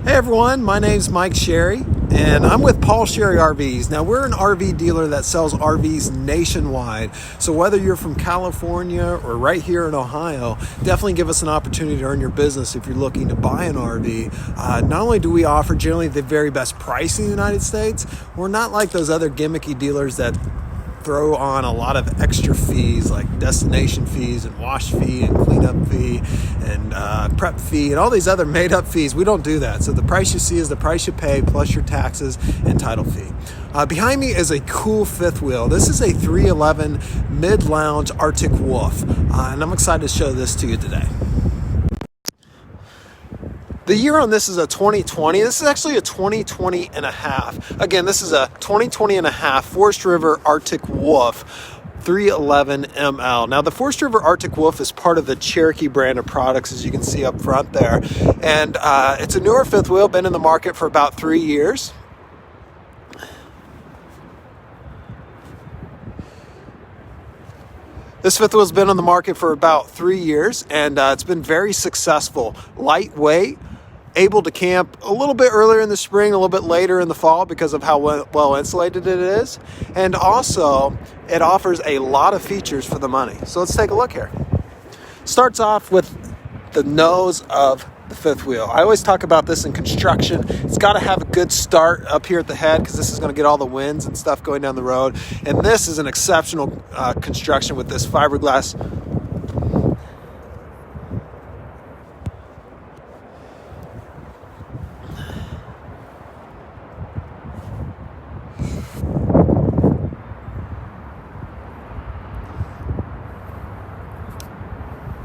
Hey everyone, my name's Mike Sherry, and I'm with Paul Sherry RVs. Now we're an RV dealer that sells RVs nationwide. So whether you're from California or right here in Ohio, definitely give us an opportunity to earn your business if you're looking to buy an RV. Not only do we offer generally the very best price in the United States, we're not like those other gimmicky dealers that throw on a lot of extra fees like destination fees and wash fee and cleanup fee and prep fee and all these other made up fees. We don't do that. So the price you see is the price you pay plus your taxes and title fee. Behind me is a cool fifth wheel. This is a 311 mid-lounge Arctic Wolf, and I'm excited to show this to you today. The year on this is a 2020. This is actually a 2020 and a half. Again, this is a 2020 and a half Forest River Arctic Wolf 311 ML. Now, the Forest River Arctic Wolf is part of the Cherokee brand of products, as you can see up front there. And it's a newer fifth wheel, been in the market for about 3 years. This fifth wheel's been on the market for about 3 years, and it's been very successful. Lightweight, able to camp a little bit earlier in the spring, a little bit later in the fall because of how well insulated it is. And also, it offers a lot of features for the money. So let's take a look here. Starts off with the nose of the fifth wheel. I always talk about this in construction. It's got to have a good start up here at the head because this is going to get all the winds and stuff going down the road. And this is an exceptional construction with this fiberglass.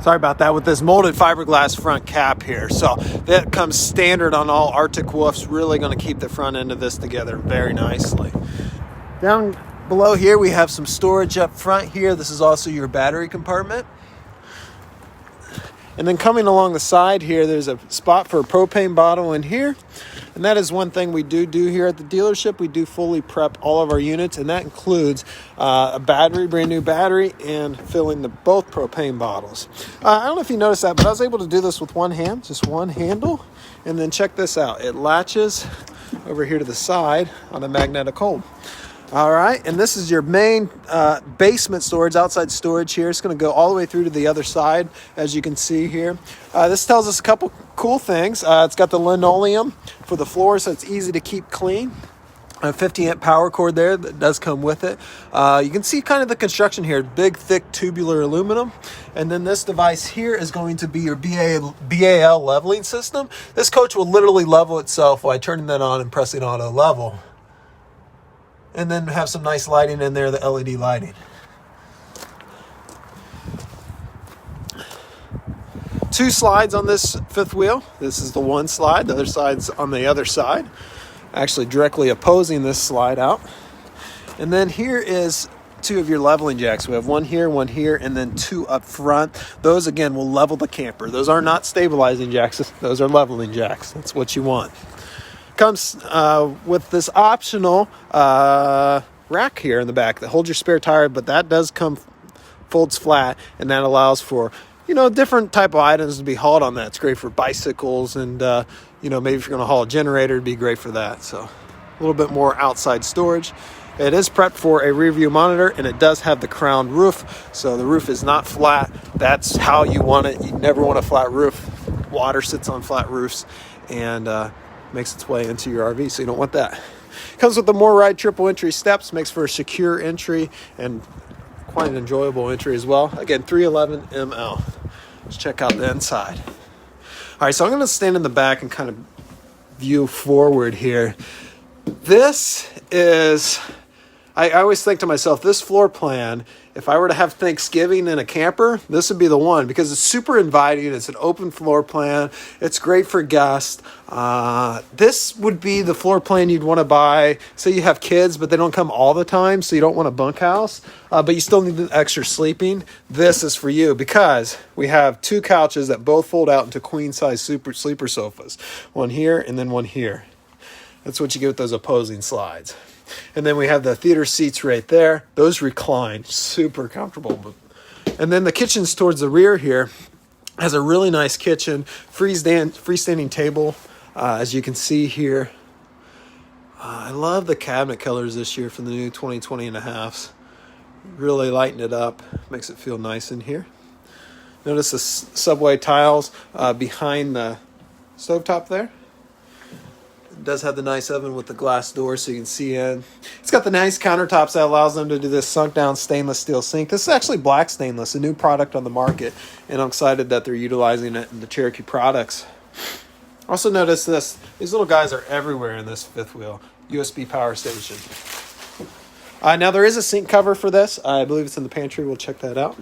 Sorry about that, with this molded fiberglass front cap here. So that comes standard on all Arctic Wolves. Really going to keep the front end of this together very nicely. Down below here, we have some storage up front here. This is also your battery compartment. And then coming along the side here, there's a spot for a propane bottle in here. And that is one thing we do here at the dealership. We do fully prep all of our units, and that includes a battery, brand new battery, and filling both propane bottles. I don't know if you noticed that, but I was able to do this with one hand, just one handle. And then check this out. It latches over here to the side on a magnetic hold. All right, and this is your main basement storage, outside storage here. It's going to go all the way through to the other side, as you can see here. This tells us a couple cool things. It's got the linoleum for the floor, so it's easy to keep clean. A 50-amp power cord there that does come with it. You can see kind of the construction here, big, thick, tubular aluminum. And then this device here is going to be your BAL leveling system. This coach will literally level itself by turning that on and pressing auto level. And then have some nice lighting in there, the LED lighting. Two slides on this fifth wheel. This is the one slide. The other side's on the other side. Actually directly opposing this slide out. And then here is two of your leveling jacks. We have one here, and then two up front. Those, again, will level the camper. Those are not stabilizing jacks. Those are leveling jacks. That's what you want. Comes with this optional rack here in the back that holds your spare tire, but that does folds flat, and that allows for different type of items to be hauled on that. It's great for bicycles, and maybe if you're going to haul a generator, it'd be great for that. So a little bit more outside storage. It is prepped for a rear view monitor, and it does have the crown roof, so the roof is not flat. That's how you want it. You never want a flat roof. Water sits on flat roofs, and makes its way into your RV, so you don't want that. Comes with the More Ride triple entry steps, makes for a secure entry and quite an enjoyable entry as well. Again, 311 ML. Let's check out the inside. All right, so I'm going to stand in the back and kind of view forward here. This is, I always think to myself, this floor plan, if I were to have Thanksgiving in a camper, this would be the one because it's super inviting. It's an open floor plan. It's great for guests. This would be the floor plan you'd want to buy. Say you have kids, but they don't come all the time, so you don't want a bunkhouse, but you still need the extra sleeping. This is for you because we have two couches that both fold out into queen-size super sleeper sofas. One here and then one here. That's what you get with those opposing slides. And then we have the theater seats right there. Those recline, super comfortable. And then the kitchen's towards the rear here. Has a really nice kitchen, freestanding table As you can see here, I love the cabinet colors this year for the new 2020 and a halves. Really lighten it up, makes it feel nice in here. Notice the subway tiles behind the stovetop there. It does have the nice oven with the glass door so you can see in. It's got the nice countertops that allows them to do this sunk down stainless steel sink. This is actually black stainless, a new product on the market, and I'm excited that they're utilizing it in the Cherokee products. Also notice this, these little guys are everywhere in this fifth wheel. USB power station. Now there is a sink cover for this. I believe it's in the pantry. We'll check that out.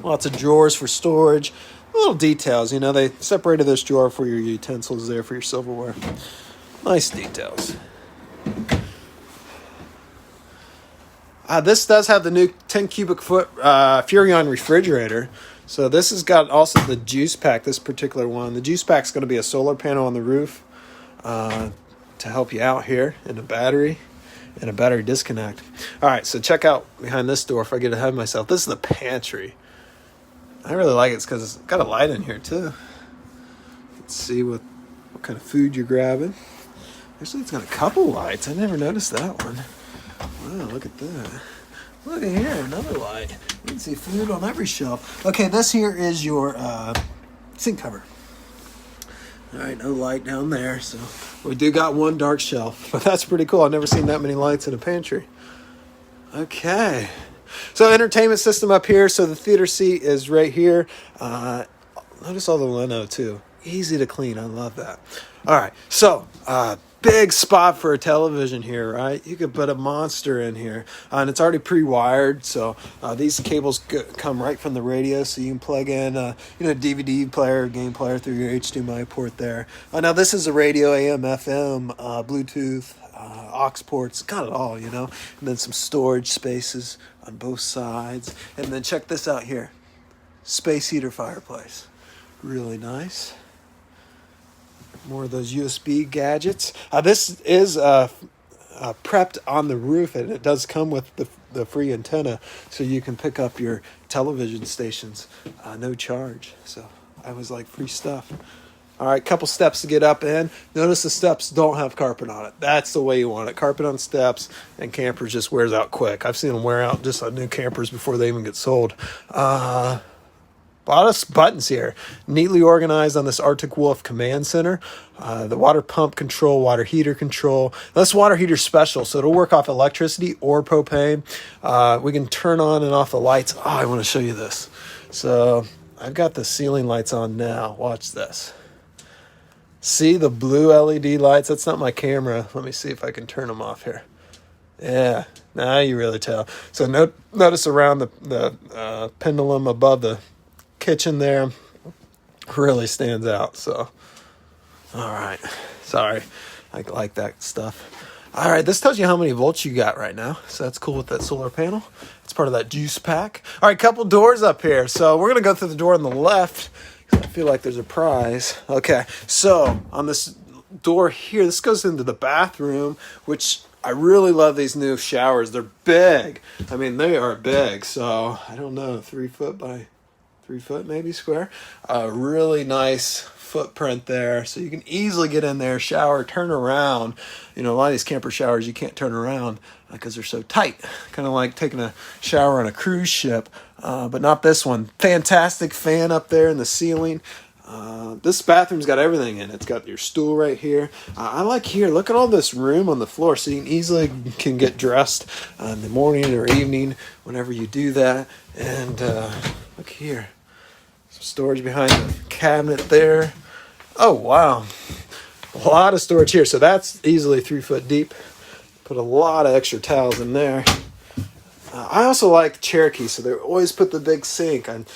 Lots of drawers for storage. Little details, you know, they separated this drawer for your utensils there for your silverware. Nice details. This does have the new 10 cubic foot Furrion refrigerator. So this has got also the juice pack, this particular one. The juice pack is going to be a solar panel on the roof to help you out here, and a battery and a battery disconnect. All right, so check out behind this door if I get ahead of myself. This is the pantry. I really like it because it's got a light in here too. Let's see what kind of food you're grabbing. Actually, it's got a couple lights. I never noticed that one. Wow, look at that. Look at here, another light. You can see food on every shelf. Okay, this here is your sink cover. All right, no light down there. So we do got one dark shelf, but that's pretty cool. I've never seen that many lights in a pantry. Okay. So entertainment system up here. So the theater seat is right here. Notice all the lino too. Easy to clean. I love that. All right. So big spot for a television here, right? You could put a monster in here. And it's already pre-wired. So these cables come right from the radio. So you can plug in DVD player, game player through your HDMI port there. Now this is a radio, AM, FM, Bluetooth, aux ports, got it all, you know. And then some storage spaces on both sides. And then check this out here. Space heater fireplace. Really nice. More of those USB gadgets. This is prepped on the roof, and it does come with the free antenna, so you can pick up your television stations no charge. So I was like, free stuff. All right, couple steps to get up in. Notice the steps don't have carpet on it. That's the way you want it. Carpet on steps, and campers just wears out quick. I've seen them wear out just on new campers before they even get sold. A lot of buttons here. Neatly organized on this Arctic Wolf command center. The water pump control, water heater control. This water heater special, so it'll work off electricity or propane. We can turn on and off the lights. Oh, I want to show you this. So I've got the ceiling lights on now. Watch this. See the blue LED lights? That's not my camera. Let me see if I can turn them off here. Yeah, now you really tell. So notice around the pendulum above the kitchen there really stands out. So, all right. Sorry. I like that stuff. All right, this tells you how many volts you got right now. So that's cool with that solar panel. It's part of that juice pack. All right, couple doors up here. So we're going to go through the door on the left. I feel like there's a prize. Okay, so on this door here, this goes into the bathroom, which I really love these new showers. They're big. I mean, they are big. So I don't know, 3 foot by 3 foot maybe square. Really nice footprint there. So you can easily get in there, shower, turn around. You know, a lot of these camper showers, you can't turn around because they're so tight. Kind of like taking a shower on a cruise ship. But not this one. Fantastic fan up there in the ceiling. This bathroom's got everything in it. It's got your stool right here. I like here, look at all this room on the floor, so you can easily get dressed in the morning or evening whenever you do that. And look here, some storage behind the cabinet there. Oh wow, a lot of storage here. So that's easily 3 foot deep. Put a lot of extra towels in there. I also like Cherokee, so they always put the big sink on.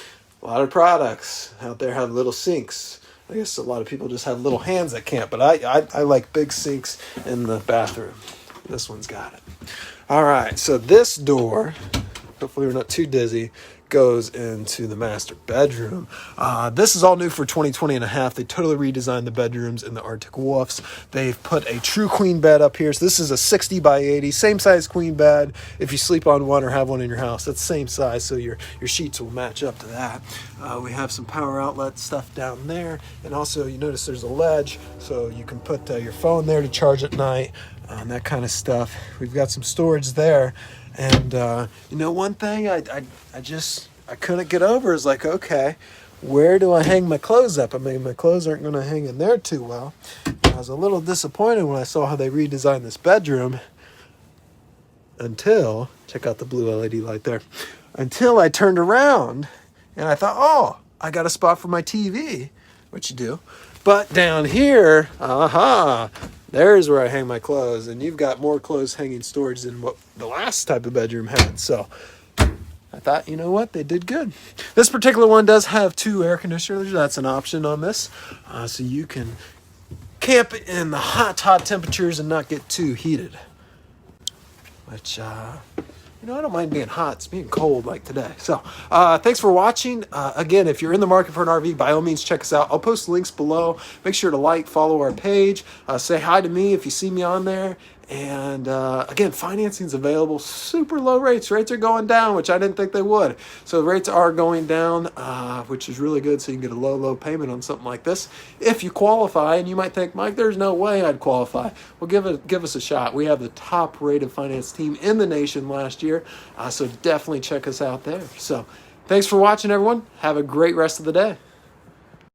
A lot of products out there have little sinks. I guess a lot of people just have little hands that can't, but I like big sinks in the bathroom. This one's got it. All right, so this door, hopefully we're not too dizzy, goes into the master bedroom. This is all new for 2020 and a half. They totally redesigned the bedrooms in the Arctic Wolfs. They've put a true queen bed up here. So this is a 60 by 80, same size queen bed. If you sleep on one or have one in your house, that's the same size, so your sheets will match up to that. We have some power outlet stuff down there, and also you notice there's a ledge, so you can put your phone there to charge at night, and that kind of stuff. We've got some storage there. And, one thing I couldn't get over is like, okay, where do I hang my clothes up? I mean, my clothes aren't going to hang in there too well. I was a little disappointed when I saw how they redesigned this bedroom until, check out the blue LED light there, until I turned around and I thought, oh, I got a spot for my TV, which you do. But down here, there's where I hang my clothes, and you've got more clothes hanging storage than what the last type of bedroom had. So I thought, you know what, they did good. This particular one does have 2 air conditioners. That's an option on this, so you can camp in the hot temperatures and not get too heated. Which, I don't mind being hot. It's being cold like today. So thanks for watching. Again, if you're in the market for an RV, by all means, check us out. I'll post links below. Make sure to follow our page. Say hi to me if you see me on there. And again, financing's available. Super low rates. Rates are going down, which I didn't think they would. So rates are going down, which is really good. So you can get a low payment on something like this if you qualify. And you might think, Mike, there's no way I'd qualify. Well, give us a shot. We have the top rated finance team in the nation last year. So definitely check us out there. So thanks for watching, everyone. Have a great rest of the day.